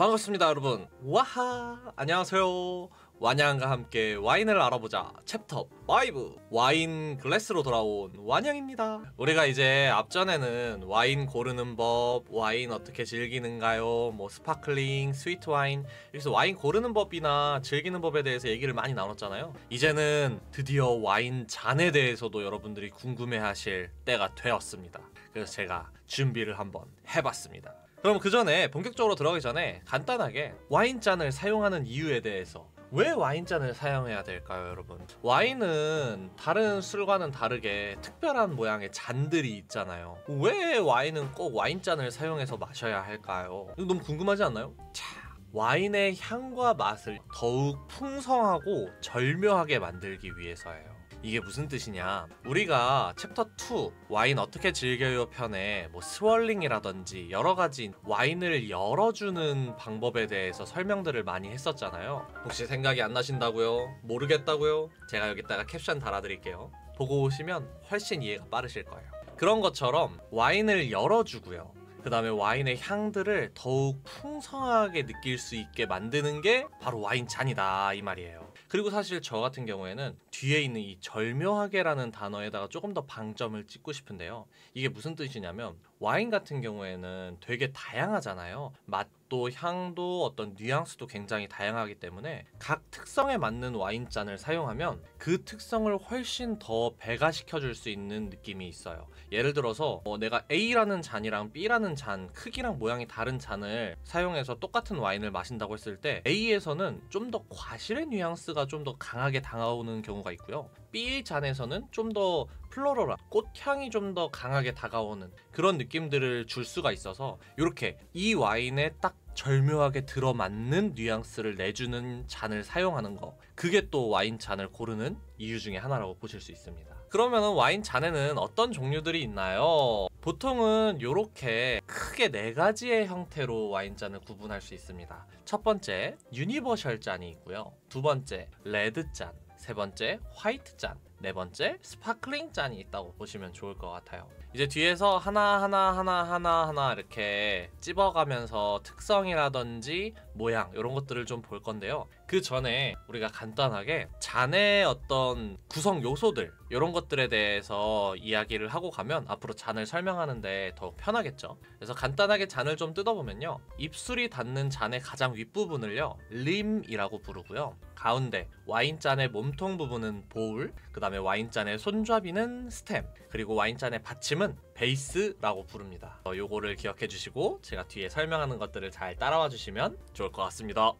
반갑습니다 여러분. 와하, 안녕하세요. 완양과 함께 와인을 알아보자 챕터 5 와인 글래스로 돌아온 완양입니다. 우리가 이제 앞전에는 와인 고르는 법, 와인 어떻게 즐기는가요, 뭐 스파클링, 스위트 와인, 그래서 와인 고르는 법이나 즐기는 법에 대해서 얘기를 많이 나눴잖아요. 이제는 드디어 와인 잔에 대해서도 여러분들이 궁금해하실 때가 되었습니다. 그래서 제가 준비를 한번 해봤습니다. 그럼 그 전에 본격적으로 들어가기 전에 간단하게 와인잔을 사용하는 이유에 대해서, 왜 와인잔을 사용해야 될까요 여러분? 와인은 다른 술과는 다르게 특별한 모양의 잔들이 있잖아요. 왜 와인은 꼭 와인잔을 사용해서 마셔야 할까요? 이거 너무 궁금하지 않나요? 자, 와인의 향과 맛을 더욱 풍성하고 절묘하게 만들기 위해서예요. 이게 무슨 뜻이냐, 우리가 챕터 2 와인 어떻게 즐겨요 편에 뭐 스월링이라든지 여러가지 와인을 열어주는 방법에 대해서 설명들을 많이 했었잖아요. 혹시 생각이 안 나신다고요? 모르겠다고요? 제가 여기다가 캡션 달아드릴게요. 보고 오시면 훨씬 이해가 빠르실 거예요. 그런 것처럼 와인을 열어주고요, 그 다음에 와인의 향들을 더욱 풍성하게 느낄 수 있게 만드는 게 바로 와인잔이다 이 말이에요. 그리고 사실 저 같은 경우에는 뒤에 있는 이 절묘하게라는 단어에다가 조금 더 방점을 찍고 싶은데요. 이게 무슨 뜻이냐면, 와인 같은 경우에는 되게 다양하잖아요. 맛도 향도 어떤 뉘앙스도 굉장히 다양하기 때문에 각 특성에 맞는 와인잔을 사용하면 그 특성을 훨씬 더 배가시켜줄 수 있는 느낌이 있어요. 예를 들어서 내가 A라는 잔이랑 B라는 잔, 크기랑 모양이 다른 잔을 사용해서 똑같은 와인을 마신다고 했을 때 A에서는 좀 더 과실의 뉘앙스가 좀 더 강하게 다가오는 경우가 있고요, B 잔에서는 좀 더 플로럴한 꽃향이 좀 더 강하게 다가오는 그런 느낌들을 줄 수가 있어서, 이렇게 이 와인에 딱 절묘하게 들어맞는 뉘앙스를 내주는 잔을 사용하는 거, 그게 또 와인 잔을 고르는 이유 중에 하나라고 보실 수 있습니다. 그러면 와인 잔에는 어떤 종류들이 있나요? 보통은 이렇게 크게 4가지의 형태로 와인잔을 구분할 수 있습니다. 첫 번째, 유니버셜 잔이 있고요, 두 번째, 레드 잔, 세 번째, 화이트 잔, 네 번째, 스파클링 잔이 있다고 보시면 좋을 것 같아요. 이제 뒤에서 하나 이렇게 찝어가면서 특성이라든지 모양 이런 것들을 좀 볼 건데요. 그 전에 우리가 간단하게 잔의 어떤 구성 요소들, 이런 것들에 대해서 이야기를 하고 가면 앞으로 잔을 설명하는데 더욱 편하겠죠. 그래서 간단하게 잔을 좀 뜯어보면요, 입술이 닿는 잔의 가장 윗부분을요 림이라고 부르고요, 가운데 와인잔의 몸통 부분은 보울, 그 다음에 와인잔의 손잡이는 스템, 그리고 와인잔의 받침은 베이스라고 부릅니다. 요거를 기억해 주시고 제가 뒤에 설명하는 것들을 잘 따라와 주시면 좋을 것 같습니다.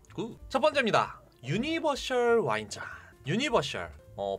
첫 번째입니다. 유니버셜 와인잔. 유니버셜,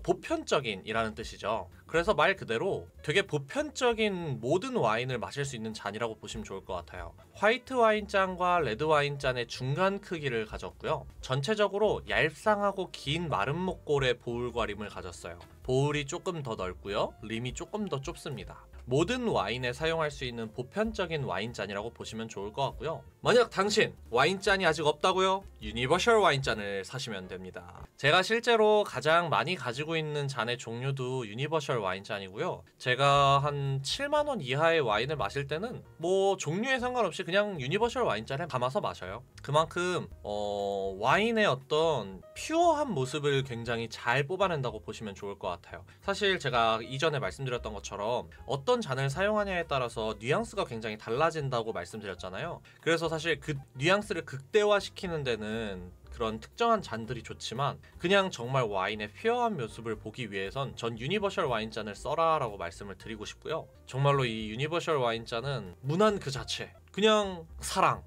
보편적인 이라는 뜻이죠. 그래서 말 그대로 되게 보편적인 모든 와인을 마실 수 있는 잔이라고 보시면 좋을 것 같아요. 화이트 와인잔과 레드 와인잔의 중간 크기를 가졌고요, 전체적으로 얄쌍하고 긴 마른 목골의 보울과 림을 가졌어요. 보울이 조금 더 넓고요, 림이 조금 더 좁습니다. 모든 와인에 사용할 수 있는 보편적인 와인잔이라고 보시면 좋을 것 같고요. 만약 당신 와인잔이 아직 없다고요? 유니버셜 와인잔을 사시면 됩니다. 제가 실제로 가장 많이 가지고 있는 잔의 종류도 유니버셜 와인잔이고요, 제가 한 7만원 이하의 와인을 마실 때는 뭐 종류에 상관없이 그냥 유니버셜 와인잔에 담아서 마셔요. 그만큼 와인의 어떤 퓨어한 모습을 굉장히 잘 뽑아낸다고 보시면 좋을 것 같아요. 사실 제가 이전에 말씀드렸던 것처럼 어떤 잔을 사용하냐에 따라서 뉘앙스가 굉장히 달라진다고 말씀드렸잖아요. 그래서 사실 그 뉘앙스를 극대화시키는 데는 그런 특정한 잔들이 좋지만, 그냥 정말 와인의 퓨어한 모습을 보기 위해선 전 유니버셜 와인잔을 써라 라고 말씀을 드리고 싶고요. 정말로 이 유니버셜 와인잔은 문안 그 자체, 그냥 사랑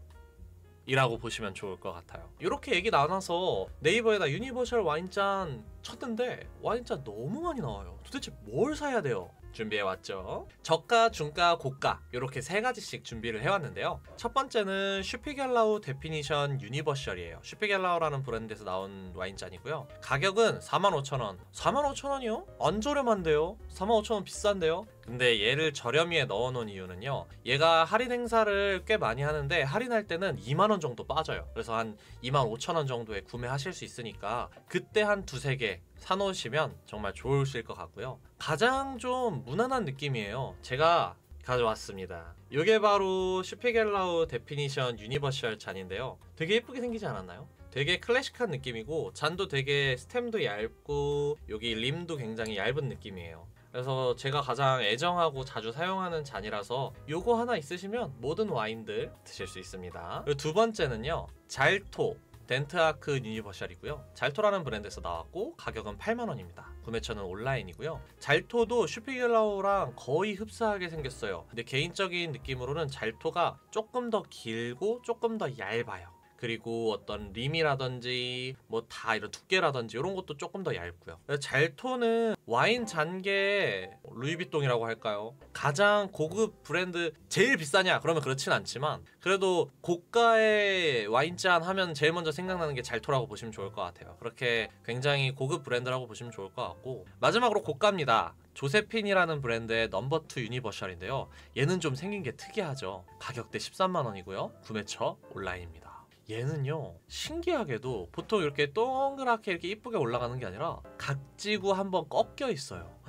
이라고 보시면 좋을 것 같아요. 이렇게 얘기 나눠서 네이버에다 유니버셜 와인잔 쳤는데 와인잔 너무 많이 나와요. 도대체 뭘 사야 돼요? 준비해왔죠. 저가, 중가, 고가 이렇게 3가지씩 준비를 해왔는데요. 첫 번째는 슈피겔라우 데피니션 유니버셜이에요. 슈피겔라우라는 브랜드에서 나온 와인잔이고요, 가격은 45,000원. 45,000원이요? 안 저렴한데요? 45,000원 비싼데요? 근데 얘를 저렴이에 넣어놓은 이유는요, 얘가 할인 행사를 꽤 많이 하는데 할인할 때는 2만원 정도 빠져요. 그래서 한 25,000원 정도에 구매하실 수 있으니까 그때 한 2-3개 사놓으시면 정말 좋으실 것 같고요. 가장 좀 무난한 느낌이에요. 제가 가져왔습니다. 이게 바로 슈피겔라우 데피니션 유니버셜 잔인데요. 되게 예쁘게 생기지 않았나요? 되게 클래식한 느낌이고 잔도 되게 스템도 얇고 여기 림도 굉장히 얇은 느낌이에요. 그래서 제가 가장 애정하고 자주 사용하는 잔이라서 요거 하나 있으시면 모든 와인들 드실 수 있습니다. 그리고 두 번째는요, 잘토 덴트아크 유니버셜이고요. 잘토라는 브랜드에서 나왔고 가격은 8만원입니다. 구매처는 온라인이고요. 잘토도 슈피겔라우랑 거의 흡사하게 생겼어요. 근데 개인적인 느낌으로는 잘토가 조금 더 길고 조금 더 얇아요. 그리고 어떤 림이라든지 뭐 다 이런 두께라든지 이런 것도 조금 더 얇고요. 잘토는 와인 잔계 루이비통이라고 할까요? 가장 고급 브랜드, 제일 비싸냐? 그러면 그렇진 않지만 그래도 고가의 와인잔 하면 제일 먼저 생각나는 게 잘토라고 보시면 좋을 것 같아요. 그렇게 굉장히 고급 브랜드라고 보시면 좋을 것 같고, 마지막으로 고가입니다. 조세핀이라는 브랜드의 넘버2 유니버셜인데요. 얘는 좀 생긴 게 특이하죠. 가격대 13만원이고요. 구매처 온라인입니다. 얘는요, 신기하게도 보통 이렇게 동그랗게 이렇게 이쁘게 올라가는 게 아니라 각지고 한번 꺾여 있어요.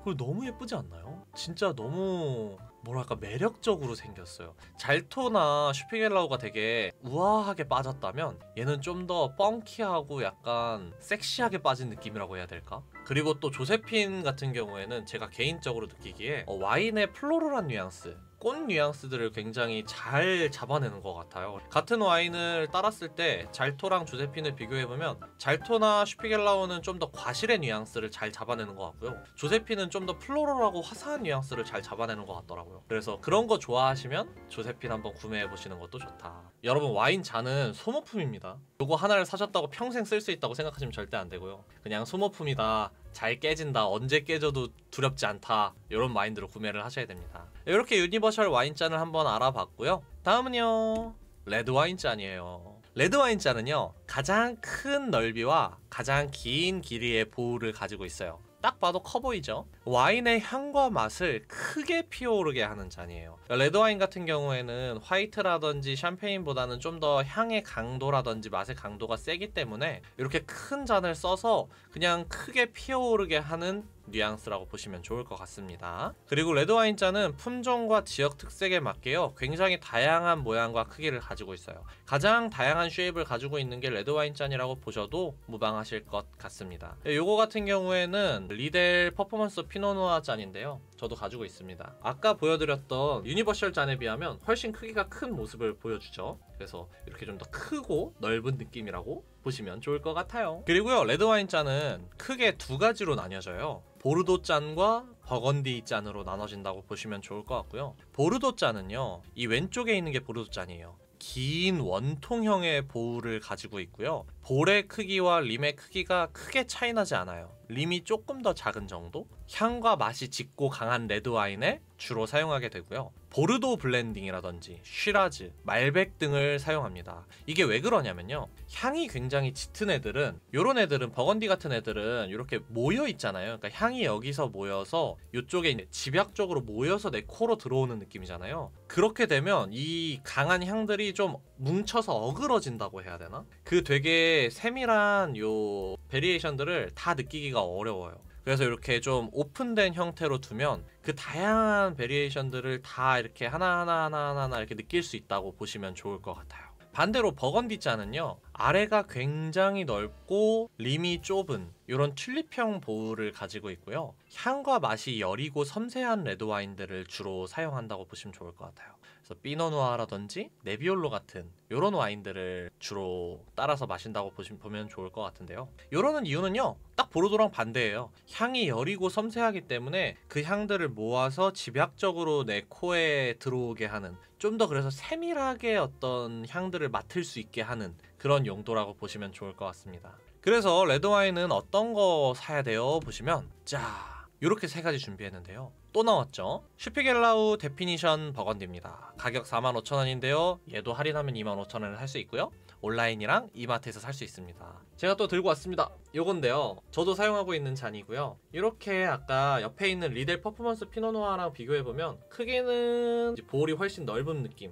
그리고 너무 예쁘지 않나요? 진짜 너무 뭐랄까 매력적으로 생겼어요. 잘토나 슈피겔라우가 되게 우아하게 빠졌다면 얘는 좀 더 펑키하고 약간 섹시하게 빠진 느낌이라고 해야 될까? 그리고 또 조세핀 같은 경우에는 제가 개인적으로 느끼기에 와인의 플로럴한 뉘앙스, 꽃 뉘앙스들을 굉장히 잘 잡아내는 것 같아요. 같은 와인을 따랐을 때 잘토랑 조세핀을 비교해보면 잘토나 슈피겔라우는 좀 더 과실의 뉘앙스를 잘 잡아내는 것 같고요. 조세핀은 좀 더 플로럴하고 화사한 뉘앙스를 잘 잡아내는 것 같더라고요. 그래서 그런 거 좋아하시면 조세핀 한번 구매해보시는 것도 좋다. 여러분, 와인 잔은 소모품입니다. 요거 하나를 사셨다고 평생 쓸 수 있다고 생각하시면 절대 안 되고요. 그냥 소모품이다, 잘 깨진다, 언제 깨져도 두렵지 않다, 이런 마인드로 구매를 하셔야 됩니다. 이렇게 유니버셜 와인잔을 한번 알아봤고요. 다음은요, 레드 와인잔이에요. 레드 와인잔은요, 가장 큰 넓이와 가장 긴 길이의 보울을 가지고 있어요. 딱 봐도 커 보이죠? 와인의 향과 맛을 크게 피어오르게 하는 잔이에요. 레드 와인 같은 경우에는 화이트라든지 샴페인보다는 좀 더 향의 강도라든지 맛의 강도가 세기 때문에 이렇게 큰 잔을 써서 그냥 크게 피어오르게 하는 뉘앙스라고 보시면 좋을 것 같습니다. 그리고 레드 와인 잔은 품종과 지역 특색에 맞게요, 굉장히 다양한 모양과 크기를 가지고 있어요. 가장 다양한 쉐입을 가지고 있는 게 레드 와인 잔이라고 보셔도 무방하실 것 같습니다. 요거 같은 경우에는 리델 퍼포먼스 피노누아 잔인데요, 저도 가지고 있습니다. 아까 보여드렸던 유니버셜 잔에 비하면 훨씬 크기가 큰 모습을 보여주죠. 그래서 이렇게 좀 더 크고 넓은 느낌이라고 보시면 좋을 것 같아요. 그리고요, 레드 와인 잔은 크게 두 가지로 나뉘어져요. 보르도 잔과 버건디 잔으로 나눠진다고 보시면 좋을 것 같고요. 보르도 잔은요, 이 왼쪽에 있는 게 보르도 잔이에요. 긴 원통형의 보울을 가지고 있고요. 볼의 크기와 림의 크기가 크게 차이 나지 않아요. 림이 조금 더 작은 정도? 향과 맛이 짙고 강한 레드 와인에 주로 사용하게 되고요. 보르도 블렌딩이라든지 쉬라즈, 말백 등을 사용합니다. 이게 왜 그러냐면요, 향이 굉장히 짙은 애들은, 요런 애들은, 버건디 같은 애들은 이렇게 모여 있잖아요. 그러니까 향이 여기서 모여서 이쪽에 이제 집약적으로 모여서 내 코로 들어오는 느낌이잖아요. 그렇게 되면 이 강한 향들이 좀 뭉쳐서 어그러진다고 해야 되나? 그 되게 세밀한 요 베리에이션들을 다 느끼기가 어려워요. 그래서 이렇게 좀 오픈된 형태로 두면 그 다양한 베리에이션들을 다 이렇게 하나하나 이렇게 느낄 수 있다고 보시면 좋을 것 같아요. 반대로 버건디 잔은요, 아래가 굉장히 넓고 림이 좁은 이런 튤립형 보울을 가지고 있고요. 향과 맛이 여리고 섬세한 레드 와인들을 주로 사용한다고 보시면 좋을 것 같아요. 그래서 피노누아라든지 네비올로 같은 이런 와인들을 주로 따라서 마신다고 보면 좋을 것 같은데요. 이러는 이유는요, 딱 보르도랑 반대예요. 향이 여리고 섬세하기 때문에 그 향들을 모아서 집약적으로 내 코에 들어오게 하는, 좀 더 그래서 세밀하게 어떤 향들을 맡을 수 있게 하는 그런 용도라고 보시면 좋을 것 같습니다. 그래서 레드 와인은 어떤 거 사야 돼요? 보시면 자, 이렇게 세 가지 준비했는데요. 또 나왔죠? 슈피겔라우 데피니션 버건디입니다. 가격 45,000원인데요. 얘도 할인하면 25,000원에 살 수 있고요. 온라인이랑 이마트에서 살 수 있습니다. 제가 또 들고 왔습니다. 요건데요, 저도 사용하고 있는 잔이고요. 이렇게 아까 옆에 있는 리델 퍼포먼스 피노누아랑 비교해보면 크기는 볼이 훨씬 넓은 느낌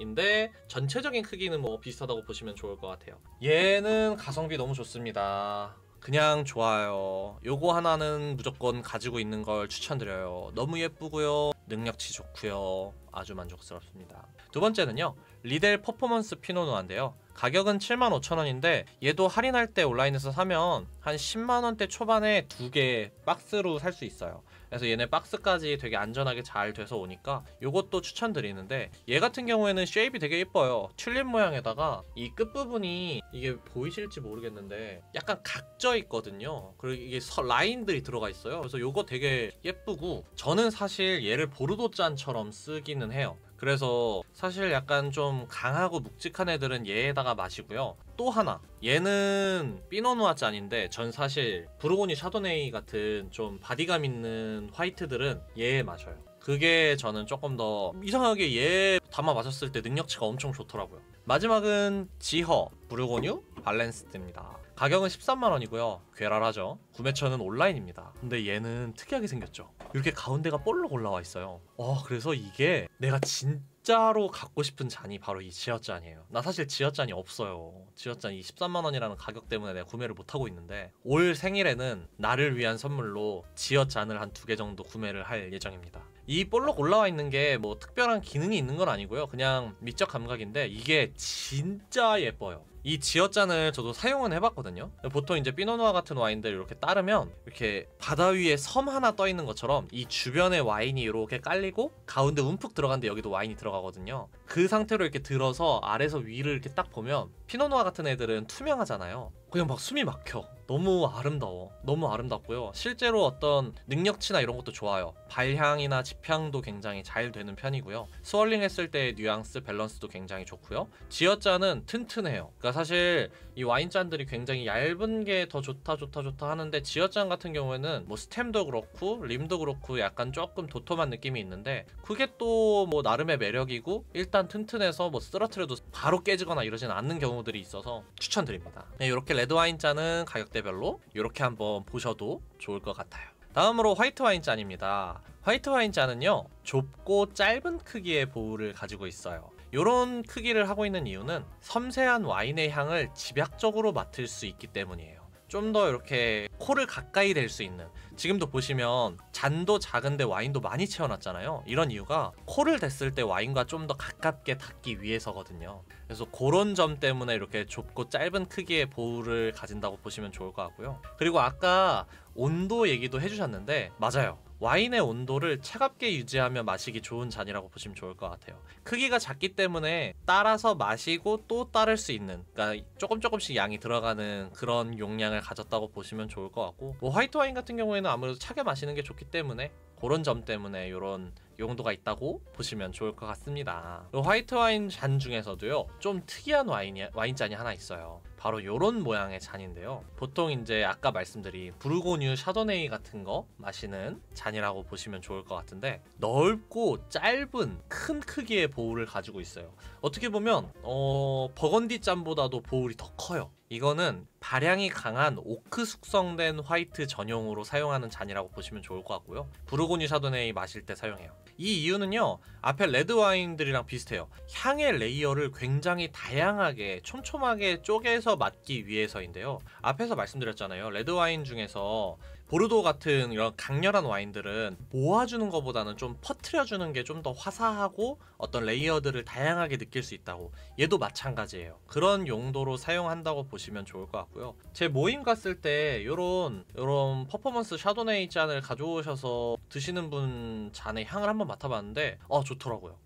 인데 전체적인 크기는 뭐 비슷하다고 보시면 좋을 것 같아요. 얘는 가성비 너무 좋습니다. 그냥 좋아요. 요거 하나는 무조건 가지고 있는 걸 추천드려요. 너무 예쁘고요. 능력치 좋고요. 아주 만족스럽습니다. 두 번째는요. 리델 퍼포먼스 피노누아인데요. 가격은 75,000원인데 얘도 할인할 때 온라인에서 사면 한 10만원대 초반에 2개 박스로 살 수 있어요. 그래서 얘네 박스까지 되게 안전하게 잘 돼서 오니까 요것도 추천드리는데, 얘 같은 경우에는 쉐입이 되게 예뻐요. 튤립 모양에다가 이 끝부분이 이게 보이실지 모르겠는데 약간 각져 있거든요. 그리고 이게 라인들이 들어가 있어요. 그래서 요거 되게 예쁘고, 저는 사실 얘를 보르도잔처럼 쓰기는 해요. 그래서 사실 약간 좀 강하고 묵직한 애들은 얘에다가 마시고요. 또 하나, 얘는 피노누아 잔인데 전 사실 부르고니 샤도네이 같은 좀 바디감 있는 화이트들은 얘에 마셔요. 그게 저는 조금 더 이상하게 얘 담아 마셨을 때 능력치가 엄청 좋더라고요. 마지막은 지허 부르고뉴 발렌스트입니다. 가격은 13만원이고요. 괴랄하죠. 구매처는 온라인입니다. 근데 얘는 특이하게 생겼죠. 이렇게 가운데가 볼록 올라와 있어요. 그래서 이게 내가 진짜로 갖고 싶은 잔이 바로 이 지어잔이에요. 나 사실 지어잔이 없어요. 지어잔이 13만원이라는 가격 때문에 내가 구매를 못하고 있는데, 올 생일에는 나를 위한 선물로 지어잔을 한 2개 정도 구매를 할 예정입니다. 이 볼록 올라와 있는 게 뭐 특별한 기능이 있는 건 아니고요. 그냥 미적 감각인데 이게 진짜 예뻐요. 이 지어잔을 저도 사용은 해봤거든요. 보통 이제 피노누아 같은 와인들 이렇게 따르면 이렇게 바다 위에 섬 하나 떠 있는 것처럼 이 주변에 와인이 이렇게 깔리고 가운데 움푹 들어갔는데 여기도 와인이 들어가거든요. 그 상태로 이렇게 들어서 아래서 위를 이렇게 딱 보면 피노누아 같은 애들은 투명하잖아요. 그냥 막 숨이 막혀. 너무 아름다워. 너무 아름답고요. 실제로 어떤 능력치나 이런 것도 좋아요. 발향이나 집향도 굉장히 잘 되는 편이고요. 스월링 했을 때의 뉘앙스, 밸런스도 굉장히 좋고요. 지어잔은 튼튼해요. 그러니까 사실 이 와인잔들이 굉장히 얇은 게 더 좋다 하는데, 지어잔 같은 경우에는 뭐 스템도 그렇고 림도 그렇고 약간 조금 도톰한 느낌이 있는데, 그게 또 뭐 나름의 매력이고, 일단 튼튼해서 뭐 쓰러트려도 바로 깨지거나 이러진 않는 경우들이 있어서 추천드립니다. 네, 이렇게 레드 와인잔은 가격대별로 이렇게 한번 보셔도 좋을 것 같아요. 다음으로 화이트 와인잔입니다. 화이트 와인잔은요, 좁고 짧은 크기의 보울을 가지고 있어요. 이런 크기를 하고 있는 이유는 섬세한 와인의 향을 집약적으로 맡을 수 있기 때문이에요. 좀 더 이렇게 코를 가까이 댈 수 있는, 지금도 보시면 잔도 작은데 와인도 많이 채워놨잖아요. 이런 이유가 코를 댔을 때 와인과 좀 더 가깝게 닿기 위해서거든요. 그래서 그런 점 때문에 이렇게 좁고 짧은 크기의 보울을 가진다고 보시면 좋을 것 같고요. 그리고 아까 온도 얘기도 해주셨는데, 맞아요. 와인의 온도를 차갑게 유지하며 마시기 좋은 잔이라고 보시면 좋을 것 같아요. 크기가 작기 때문에 따라서 마시고 또 따를 수 있는, 그러니까 조금씩 양이 들어가는 그런 용량을 가졌다고 보시면 좋을 것 같고, 뭐 화이트 와인 같은 경우에는 아무래도 차게 마시는 게 좋기 때문에 그런 점 때문에 이런 용도가 있다고 보시면 좋을 것 같습니다. 화이트 와인 잔 중에서도요, 좀 특이한 와인잔이 하나 있어요. 바로 요런 모양의 잔인데요. 보통 이제 아까 말씀드린 부르고뉴 샤도네이 같은 거 마시는 잔이라고 보시면 좋을 것 같은데, 넓고 짧은 큰 크기의 보울을 가지고 있어요. 어떻게 보면 버건디 잔보다도 보울이 더 커요. 이거는 발향이 강한 오크 숙성된 화이트 전용으로 사용하는 잔이라고 보시면 좋을 것 같고요. 부르고뉴 샤도네이 마실 때 사용해요. 이 이유는요, 앞에 레드 와인들이랑 비슷해요. 향의 레이어를 굉장히 다양하게 촘촘하게 쪼개서 맡기 위해서인데요. 앞에서 말씀드렸잖아요. 레드 와인 중에서 보르도 같은 이런 강렬한 와인들은 모아주는 것보다는 좀 퍼트려주는 게 좀 더 화사하고 어떤 레이어들을 다양하게 느낄 수 있다고. 얘도 마찬가지예요. 그런 용도로 사용한다고 보시면 좋을 것 같고요. 제 모임 갔을 때 요런 퍼포먼스 샤도네이 잔을 가져오셔서 드시는 분 잔의 향을 한번 맡아봤는데 좋더라고요.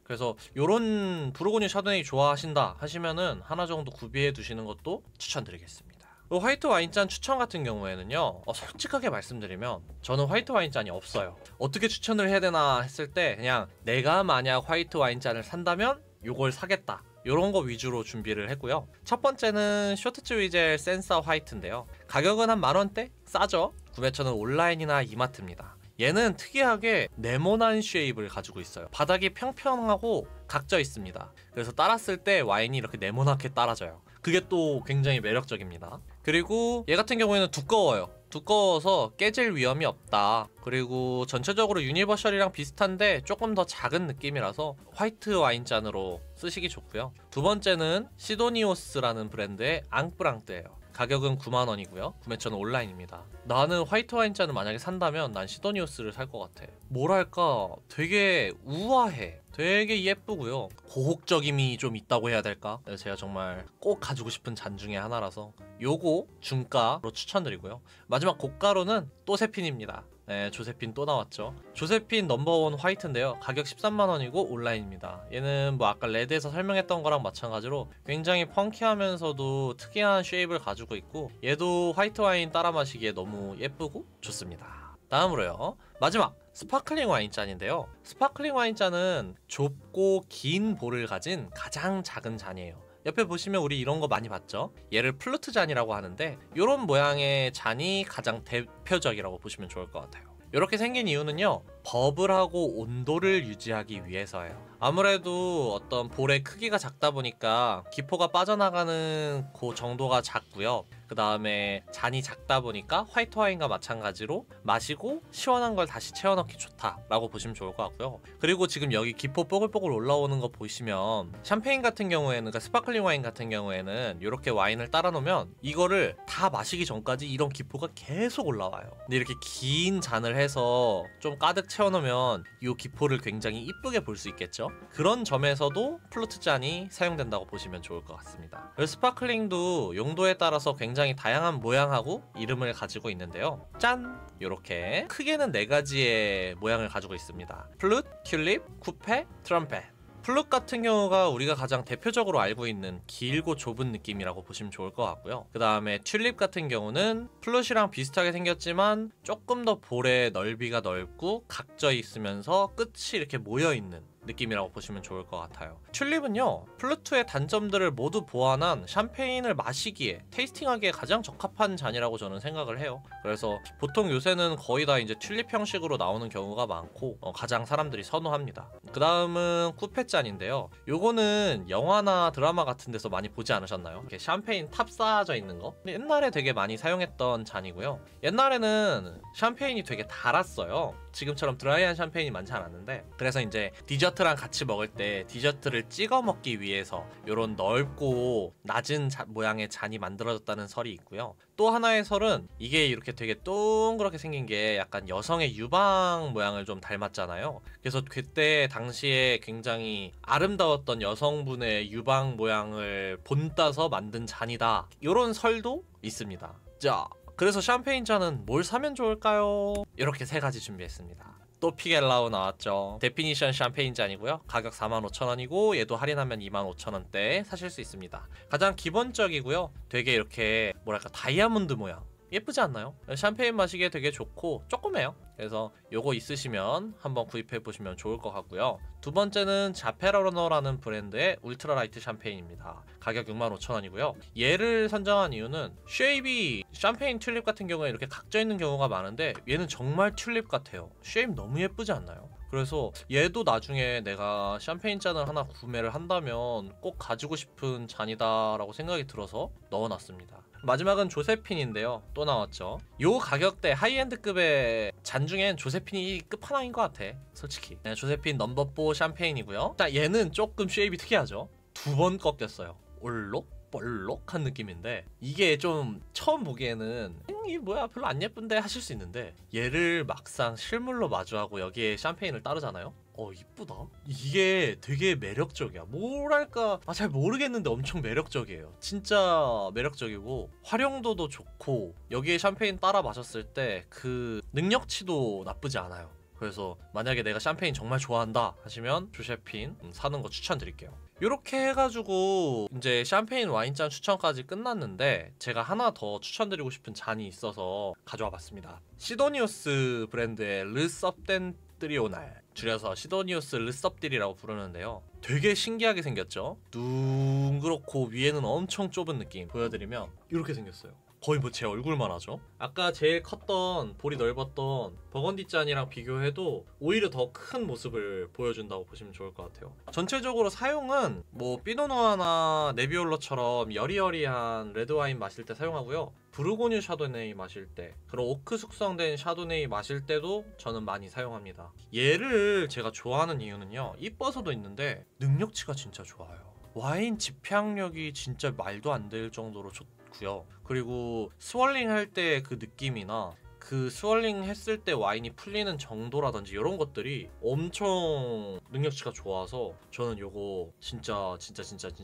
그래서 요런 부르고뉴 샤도네이 좋아하신다 하시면은 하나 정도 구비해 두시는 것도 추천드리겠습니다. 화이트 와인잔 추천 같은 경우에는요, 솔직하게 말씀드리면 저는 화이트 와인잔이 없어요. 어떻게 추천을 해야 되나 했을 때 그냥 내가 만약 화이트 와인잔을 산다면 요걸 사겠다, 요런 거 위주로 준비를 했고요. 첫 번째는 쇼트츠 위젤 센사 화이트인데요. 가격은 한 만원대? 싸죠? 구매처는 온라인이나 이마트입니다. 얘는 특이하게 네모난 쉐입을 가지고 있어요. 바닥이 평평하고 각져 있습니다. 그래서 따랐을 때 와인이 이렇게 네모나게 따라져요. 그게 또 굉장히 매력적입니다. 그리고 얘 같은 경우에는 두꺼워요. 두꺼워서 깨질 위험이 없다. 그리고 전체적으로 유니버셜이랑 비슷한데 조금 더 작은 느낌이라서 화이트 와인잔으로 쓰시기 좋고요. 두 번째는 시도니오스라는 브랜드의 앙프랑뜨예요. 가격은 90,000원이고요. 구매처는 온라인입니다. 나는 화이트 와인잔을 만약에 산다면 난 시도니우스를 살 것 같아. 뭐랄까 되게 우아해. 되게 예쁘고요. 고혹적임이 좀 있다고 해야 될까? 제가 정말 꼭 가지고 싶은 잔 중에 하나라서 요거 중가로 추천드리고요. 마지막 고가로는 또 세핀입니다. 네, 조세핀 또 나왔죠. 조세핀 넘버원 화이트인데요. 가격 13,000원이고 온라인입니다. 얘는 뭐 아까 레드에서 설명했던 거랑 마찬가지로 굉장히 펑키하면서도 특이한 쉐입을 가지고 있고 얘도 화이트 와인 따라 마시기에 너무 예쁘고 좋습니다. 다음으로요. 마지막 스파클링 와인잔인데요. 스파클링 와인잔은 좁고 긴 볼을 가진 가장 작은 잔이에요. 옆에 보시면 우리 이런 거 많이 봤죠? 얘를 플루트 잔이라고 하는데 이런 모양의 잔이 가장 대표적이라고 보시면 좋을 것 같아요. 이렇게 생긴 이유는요, 버블하고 온도를 유지하기 위해서예요. 아무래도 어떤 볼의 크기가 작다 보니까 기포가 빠져나가는 그 정도가 작고요. 그 다음에 잔이 작다 보니까 화이트 와인과 마찬가지로 마시고 시원한 걸 다시 채워넣기 좋다라고 보시면 좋을 것 같고요. 그리고 지금 여기 기포 뽀글뽀글 올라오는 거 보시면 샴페인 같은 경우에는, 그러니까 스파클링 와인 같은 경우에는 이렇게 와인을 따라 놓으면 이거를 다 마시기 전까지 이런 기포가 계속 올라와요. 근데 이렇게 긴 잔을 해서 좀 가득 채워놓으면 이 기포를 굉장히 이쁘게 볼 수 있겠죠. 그런 점에서도 플루트 잔이 사용된다고 보시면 좋을 것 같습니다. 스파클링도 용도에 따라서 굉장히 다양한 모양하고 이름을 가지고 있는데요. 짠! 이렇게 크게는 4가지의 모양을 가지고 있습니다. 플룻, 튤립, 쿠페, 트럼펫. 플룻 같은 경우가 우리가 가장 대표적으로 알고 있는 길고 좁은 느낌이라고 보시면 좋을 것 같고요. 그 다음에 튤립 같은 경우는 플룻이랑 비슷하게 생겼지만 조금 더 볼의 넓이가 넓고 각져 있으면서 끝이 이렇게 모여있는 느낌이라고 보시면 좋을 것 같아요. 튤립은요, 플루트의 단점들을 모두 보완한 샴페인을 마시기에, 테이스팅하기에 가장 적합한 잔이라고 저는 생각을 해요. 그래서 보통 요새는 거의 다 이제 튤립 형식으로 나오는 경우가 많고 가장 사람들이 선호합니다. 그 다음은 쿠페 잔인데요. 요거는 영화나 드라마 같은 데서 많이 보지 않으셨나요? 이렇게 샴페인 탑 쌓아져 있는 거? 옛날에 되게 많이 사용했던 잔이고요. 옛날에는 샴페인이 되게 달았어요. 지금처럼 드라이한 샴페인이 많지 않았는데, 그래서 이제 디저트랑 같이 먹을 때 디저트를 찍어 먹기 위해서 이런 넓고 낮은 모양의 잔이 만들어졌다는 설이 있고요. 또 하나의 설은 이게 이렇게 되게 동그랗게 생긴 게 약간 여성의 유방 모양을 좀 닮았잖아요. 그래서 그때 당시에 굉장히 아름다웠던 여성분의 유방 모양을 본따서 만든 잔이다, 이런 설도 있습니다. 자, 그래서 샴페인 잔은 뭘 사면 좋을까요? 이렇게 3가지 준비했습니다. 또 피겔라우 나왔죠. 데피니션 샴페인 잔이고요. 가격 45,000원이고 얘도 할인하면 25,000원대에 사실 수 있습니다. 가장 기본적이고요. 되게 이렇게 뭐랄까 다이아몬드 모양, 예쁘지 않나요? 샴페인 마시기에 되게 좋고 조그매요. 그래서 요거 있으시면 한번 구입해 보시면 좋을 것 같고요. 두 번째는 자페라노라는 브랜드의 울트라라이트 샴페인입니다. 가격 65,000원이고요. 얘를 선정한 이유는 쉐입이 샴페인 튤립 같은 경우에 이렇게 각져 있는 경우가 많은데 얘는 정말 튤립 같아요. 쉐입 너무 예쁘지 않나요? 그래서 얘도 나중에 내가 샴페인 잔을 하나 구매를 한다면 꼭 가지고 싶은 잔이다 라고 생각이 들어서 넣어놨습니다. 마지막은 조세핀인데요. 또 나왔죠. 요 가격대 하이엔드급의 잔 중엔 조세핀이 끝판왕인 것 같아, 솔직히. 네, 조세핀 넘버4 샴페인이고요. 자, 얘는 조금 쉐입이 특이하죠. 2번 꺾였어요. 올록? 볼록한 느낌인데 이게 좀 처음 보기에는 이 뭐야 별로 안 예쁜데 하실 수 있는데, 얘를 막상 실물로 마주하고 여기에 샴페인을 따르잖아요. 이쁘다. 이게 되게 매력적이야. 뭐랄까 잘 모르겠는데 엄청 매력적이에요. 진짜 매력적이고 활용도도 좋고 여기에 샴페인 따라 마셨을 때 그 능력치도 나쁘지 않아요. 그래서 만약에 내가 샴페인 정말 좋아한다 하시면 조세핀 사는 거 추천드릴게요. 이렇게 해가지고 이제 샴페인 와인잔 추천까지 끝났는데, 제가 하나 더 추천드리고 싶은 잔이 있어서 가져와 봤습니다. 시도니우스 브랜드의 르섭덴뜨리오날, 줄여서 시도니우스 르섭딜이라고 부르는데요. 되게 신기하게 생겼죠? 둥그렇고 위에는 엄청 좁은 느낌. 보여드리면 이렇게 생겼어요. 거의 뭐 제 얼굴만 하죠. 아까 제일 컸던, 볼이 넓었던 버건디 잔이랑 비교해도 오히려 더 큰 모습을 보여준다고 보시면 좋을 것 같아요. 전체적으로 사용은 뭐 피노누아나 네비올러처럼 여리여리한 레드와인 마실 때 사용하고요. 부르고뉴 샤도네이 마실 때, 그리고 오크 숙성된 샤도네이 마실 때도 저는 많이 사용합니다. 얘를 제가 좋아하는 이유는요, 이뻐서도 있는데 능력치가 진짜 좋아요. 와인 집향력이 진짜 말도 안 될 정도로 좋고요. 그리고 스월링 할 때 그 느낌이나 그 스월링 했을 때 와인이 풀리는 정도라든지 이런 것들이 엄청 능력치가 좋아서 저는 요거 진짜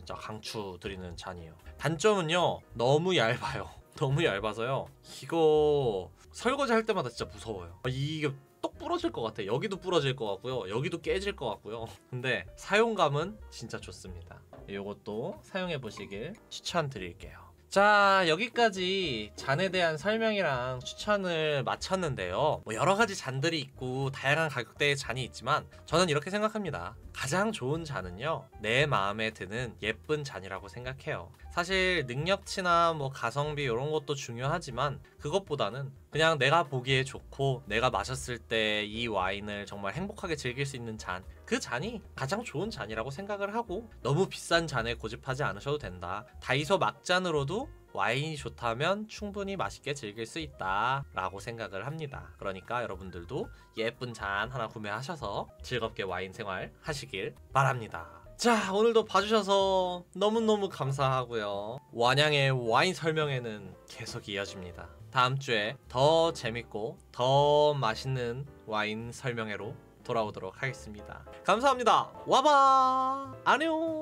강추드리는 잔이에요. 단점은요, 너무 얇아요. 너무 얇아서요, 이거 설거지 할 때마다 진짜 무서워요. 이게 똑 부러질 것 같아. 여기도 부러질 것 같고요, 여기도 깨질 것 같고요. 근데 사용감은 진짜 좋습니다. 요것도 사용해 보시길 추천드릴게요. 자, 여기까지 잔에 대한 설명이랑 추천을 마쳤는데요. 뭐 여러 가지 잔들이 있고 다양한 가격대의 잔이 있지만 저는 이렇게 생각합니다. 가장 좋은 잔은요, 내 마음에 드는 예쁜 잔이라고 생각해요. 사실 능력치나 뭐 가성비 이런 것도 중요하지만 그것보다는 그냥 내가 보기에 좋고 내가 마셨을 때 이 와인을 정말 행복하게 즐길 수 있는 잔, 그 잔이 가장 좋은 잔이라고 생각을 하고, 너무 비싼 잔에 고집하지 않으셔도 된다. 다이소 막잔으로도 와인이 좋다면 충분히 맛있게 즐길 수 있다 라고 생각을 합니다. 그러니까 여러분들도 예쁜 잔 하나 구매하셔서 즐겁게 와인 생활 하시길 바랍니다. 자, 오늘도 봐주셔서 너무너무 감사하고요. 완양의 와인 설명회는 계속 이어집니다. 다음 주에 더 재밌고 더 맛있는 와인 설명회로 돌아오도록 하겠습니다. 감사합니다. 와봐. 안녕.